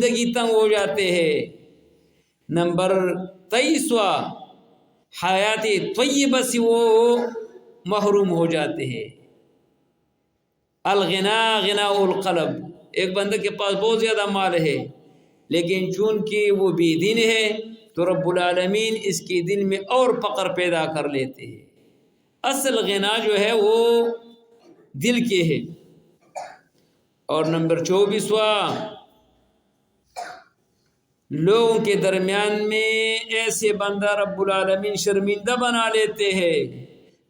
زندگی تنگ ہو جاتے ہیں۔ نمبر 23واں حیات طیبہ سے وہ محروم ہو جاتے ہیں۔ الغنا غنا القلب، ایک بندے کے پاس بہت زیادہ مال ہے لیکن چونکہ وہ بے دین ہے تو رب العالمین اس کے دل میں اور فقر پیدا کر لیتے ہیں۔ اصل غنا جو ہے وہ دل کے ہے۔ اور نمبر 24واں لوگوں کے درمیان میں ایسے بندہ رب العالمین شرمندہ بنا لیتے ہیں۔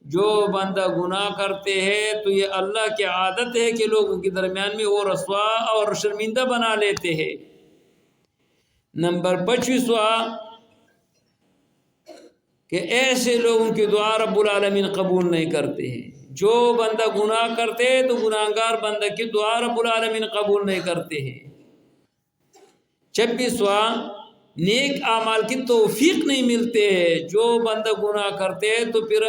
جو بندہ گناہ کرتے ہیں تو یہ اللہ کی عادت ہے کہ لوگوں کے درمیان میں وہ رسوا اور شرمندہ بنا لیتے ہیں۔ نمبر 25واں کہ ایسے لوگوں کی دعا رب العالمین قبول نہیں کرتے ہیں۔ جو بندہ گناہ کرتے ہیں تو گناہگار بندہ کی دعا رب العالمین قبول نہیں کرتے ہیں۔ 26واں نیک اعمال کی توفیق نہیں ملتے ہے۔ جو بندہ گناہ کرتے ہیں تو پھر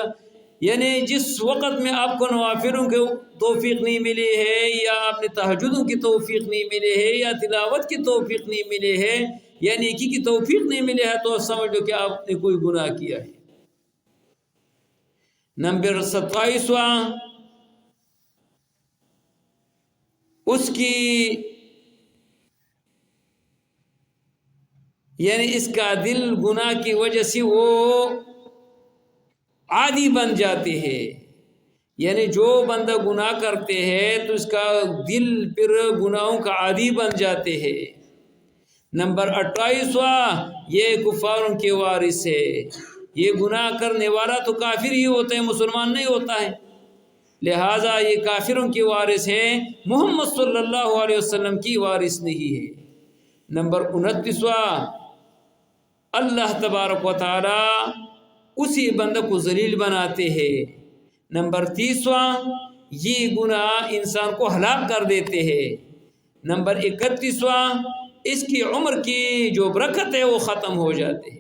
یعنی جس وقت میں آپ کو نوافلوں کی توفیق نہیں ملی ہے یا آپ نے تہجدوں کی توفیق نہیں ملی ہے یا تلاوت کی توفیق نہیں ملی ہے یا نیکی کی توفیق نہیں ملی ہے تو سمجھ لو کہ آپ نے کوئی گناہ کیا ہے۔ نمبر 27واں اس کی یعنی اس کا دل گناہ کی وجہ سے وہ عادی بن جاتے ہیں۔ یعنی جو بندہ گناہ کرتے ہیں تو اس کا دل پھر گناہوں کا عادی بن جاتے ہیں۔ نمبر 28واں یہ کفاروں کے وارث ہے۔ یہ گناہ کرنے والا تو کافر ہی ہوتا ہے، مسلمان نہیں ہوتا ہے، لہٰذا یہ کافروں کے وارث ہے، محمد صلی اللہ علیہ وسلم کی وارث نہیں ہے۔ نمبر 29واں اللہ تبارک و تعالی اسی بندہ کو ذلیل بناتے ہیں۔ نمبر 30واں یہ گناہ انسان کو ہلاک کر دیتے ہیں۔ نمبر 31واں اس کی عمر کی جو برکت ہے وہ ختم ہو جاتے ہیں۔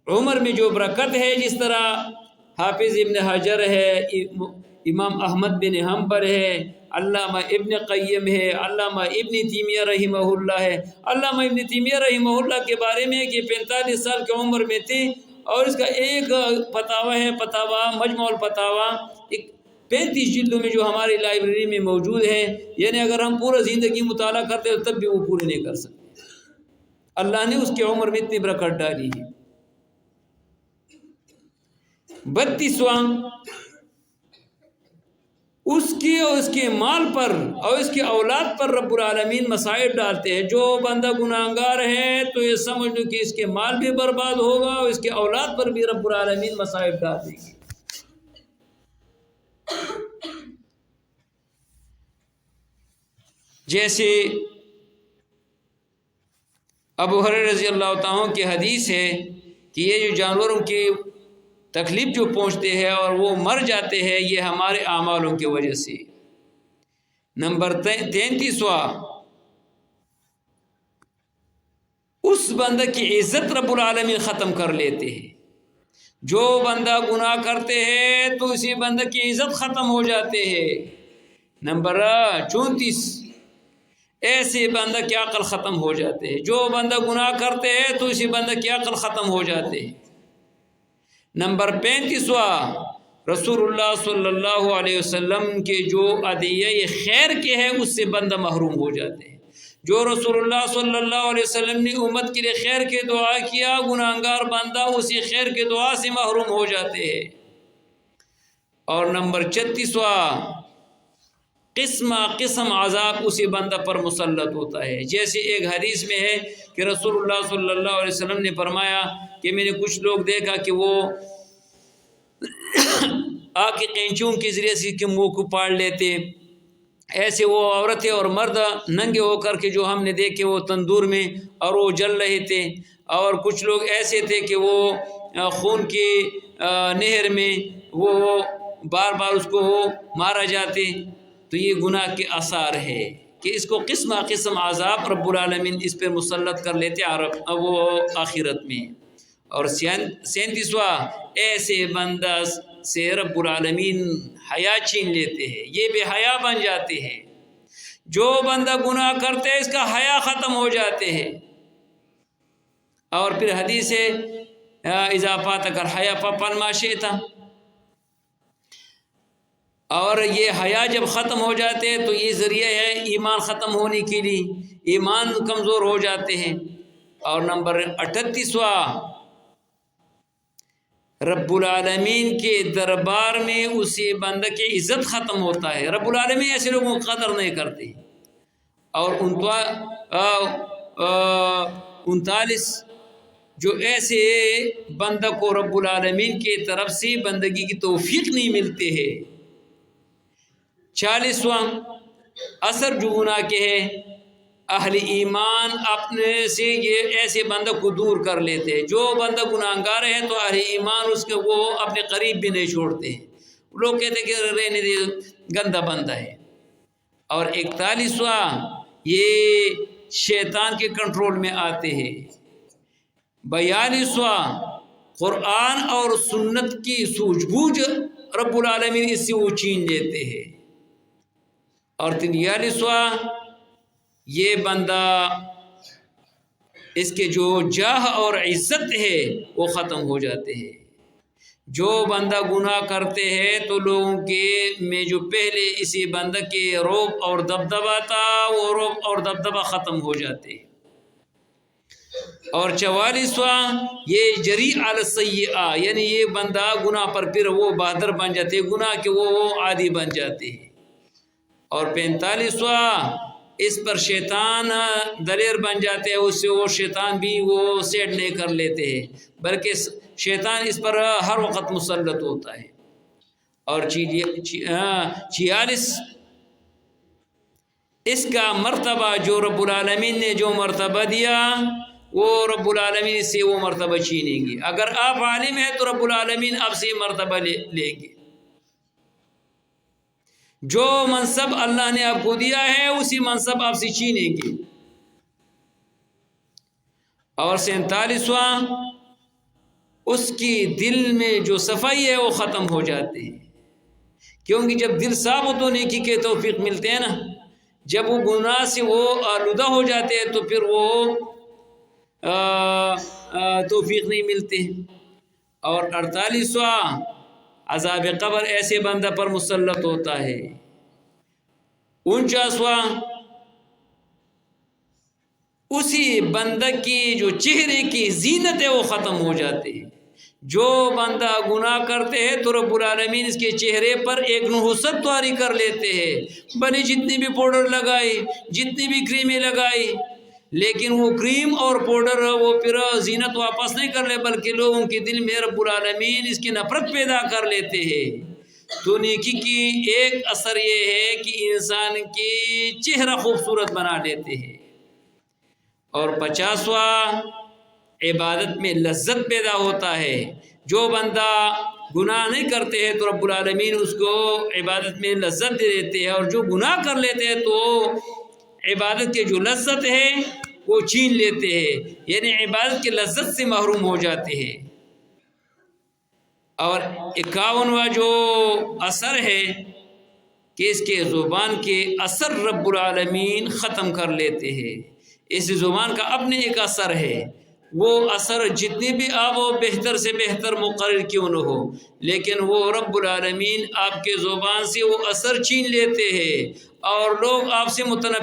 عمر میں جو برکت ہے، جس طرح حافظ ابن حجر ہے، امام احمد بن حنبل ہے، علامہ ابن قیم ہے، علامہ ابن تیمیہ رحمہ اللہ ہے۔ علامہ ابن تیمیہ رحمہ اللہ کے بارے میں کہ 45 سال کی عمر میں تھے اور اس کا ایک فتاوی ہے، فتاوی مجموع الفتاوی، 35 جلدوں میں جو ہماری لائبریری میں موجود ہے، یعنی اگر ہم پورا زندگی مطالعہ کرتے ہیں تب بھی وہ پورے نہیں کر سکتے۔ اللہ نے اس کی عمر میں اتنی برکت ڈالی ہے۔ 32واں اس کی اور اس کے مال پر اور اس کی اولاد پر رب العالمین مصائب ڈالتے ہیں۔ جو بندہ گناہگار ہے تو یہ سمجھ لو کہ اس کے مال بھی برباد ہوگا اور اس کے اولاد پر بھی رب العالمین مصائب ڈال دیں گے۔ جیسے ابو ہریرہ رضی اللہ تعالیٰ کی حدیث ہے کہ یہ جو جانوروں کی تکلیف جو پہنچتے ہیں اور وہ مر جاتے ہیں یہ ہمارے اعمالوں کی وجہ سے۔ نمبر 33واں اس بندہ کی عزت رب العالمین ختم کر لیتے ہیں۔ جو بندہ گناہ کرتے ہیں تو اسی بندہ کی عزت ختم ہو جاتے ہیں۔ نمبر 34 ایسے بندہ کی عقل ختم ہو جاتے ہیں۔ جو بندہ گناہ کرتے ہیں تو اسی بندہ کی عقل ختم ہو جاتے ہیں۔ نمبر 35واں رسول اللہ صلی اللہ علیہ وسلم کے جو عطیہ خیر کے ہے اس سے بندہ محروم ہو جاتے ہیں۔ جو رسول اللہ صلی اللہ علیہ وسلم نے امت کے لیے خیر کے دعا کیا، گناہگار بندہ اسی خیر کے دعا سے محروم ہو جاتے ہیں۔ اور نمبر 36واں قسم عذاب اسی بندہ پر مسلط ہوتا ہے۔ جیسے ایک حدیث میں ہے کہ رسول اللہ صلی اللہ علیہ وسلم نے فرمایا کہ میں نے کچھ لوگ دیکھا کہ وہ آگ کے قینچوں کے ذریعے سے کہ منہ کو پاڑ لیتے، ایسے وہ عورتیں اور مرد ننگے ہو کر کے جو ہم نے دیکھے وہ تندور میں اور وہ جل رہے تھے، اور کچھ لوگ ایسے تھے کہ وہ خون کی نہر میں وہ بار بار اس کو مارا جاتے۔ تو یہ گناہ کے آثار ہے کہ اس کو قسم عذاب رب العالمین اس پر مسلط کر لیتے وہ آخرت میں۔ اور 37واں ایسے بندہ سے رب العالمین حیا چھین لیتے ہیں، یہ بے حیا بن جاتے ہیں۔ جو بندہ گناہ کرتے ہے اس کا حیا ختم ہو جاتے ہیں. اور پھر حدیث ہے اذا فاتک الحیا فافعل ما شئت. اور یہ حیا جب ختم ہو جاتے ہیں تو یہ ذریعہ ہے ایمان ختم ہونے کے لیے، ایمان کمزور ہو جاتے ہیں. اور نمبر 38واں، رب العالمین کے دربار میں اسی بندہ کی عزت ختم ہوتا ہے. رب العالمین ایسے لوگوں کو قدر نہیں کرتے. اور 39 جو ایسے بندہ کو رب العالمین کی طرف سے بندگی کی توفیق نہیں ملتے ہے. 40واں اثر جو گناہ کے ہے، اہل ایمان اپنے سے یہ ایسے بندہ کو دور کر لیتے ہیں. جو بندہ گناہگار ہے تو اہل ایمان اس کے وہ اپنے قریب بھی نہیں چھوڑتے ہیں. لوگ کہتے ہیں کہ رہنے دے گندہ بندہ ہے. اور 41واں یہ شیطان کے کنٹرول میں آتے ہیں. 42واں قرآن اور سنت کی سوجھ بوجھ رب العالمین اس سے وہ چھین لیتے ہیں. اور 43واں یہ بندہ اس کے جو جاہ اور عزت ہے وہ ختم ہو جاتے ہیں. جو بندہ گناہ کرتے ہیں تو لوگوں کے میں جو پہلے اسی بندہ کے رعب اور دبدبہ تھا وہ رعب اور دبدبہ ختم ہو جاتے ہیں. اور 44واں یہ جری علی السیئہ، یعنی یہ بندہ گناہ پر پھر وہ بہادر بن جاتے ہیں، گناہ کے وہ عادی بن جاتے ہیں. اور 45واں اس پر شیطان دلیر بن جاتے ہیں، اس سے وہ شیطان بھی وہ سیٹ نہیں کر لیتے ہیں، بلکہ شیطان اس پر ہر وقت مسلط ہوتا ہے. اور 46 اس کا مرتبہ جو رب العالمین نے جو مرتبہ دیا وہ رب العالمین سے وہ مرتبہ چھینیں گے. اگر آپ عالم ہیں تو رب العالمین آپ سے مرتبہ لیں گے. جو منصب اللہ نے آپ کو دیا ہے اسی منصب آپ سے چھینیں گے. اور 47واں اس کی دل میں جو صفائی ہے وہ ختم ہو جاتے ہیں، کیونکہ جب دل صاف ہو تو نیکی کے توفیق ملتے ہیں نا. جب وہ گناہ سے وہ آلودہ ہو جاتے ہیں تو پھر وہ توفیق نہیں ملتے. اور 48واں عذاب قبر ایسے بندہ پر مسلط ہوتا ہے. 49واں اسی بندہ کی جو چہرے کی زینت ہے وہ ختم ہو جاتے ہیں. جو بندہ گناہ کرتے ہیں تو رب العالمین اس کے چہرے پر ایک نحوست طاری کر لیتے ہیں، بھلے جتنی بھی پاؤڈر لگائے، جتنی بھی کریمیں لگائے، لیکن وہ کریم اور پاؤڈر وہ پھر زینت واپس نہیں کر لے، بلکہ لوگوں کے دل میں رب العالمین اس کی نفرت پیدا کر لیتے ہیں. تو نیکی کی ایک اثر یہ ہے کہ انسان کی چہرہ خوبصورت بنا لیتے ہیں. اور 50واں عبادت میں لذت پیدا ہوتا ہے. جو بندہ گناہ نہیں کرتے ہیں تو رب العالمین اس کو عبادت میں لذت دے دیتے ہیں، اور جو گناہ کر لیتے ہیں تو عبادت کے جو لذت ہے وہ چھین لیتے ہیں، یعنی عبادت کے لذت سے محروم ہو جاتے ہیں. اور 51واں جو اثر ہے کہ اس کے زبان کے اثر رب العالمین ختم کر لیتے ہیں. اس زبان کا اپنے ایک اثر ہے، وہ اثر جتنی بھی آپ وہ بہتر سے بہتر مقرر کیوں نہ ہو، لیکن وہ رب العالمین آپ کے زبان سے وہ اثر چھین لیتے ہیں اور لوگ آپ سے متنفر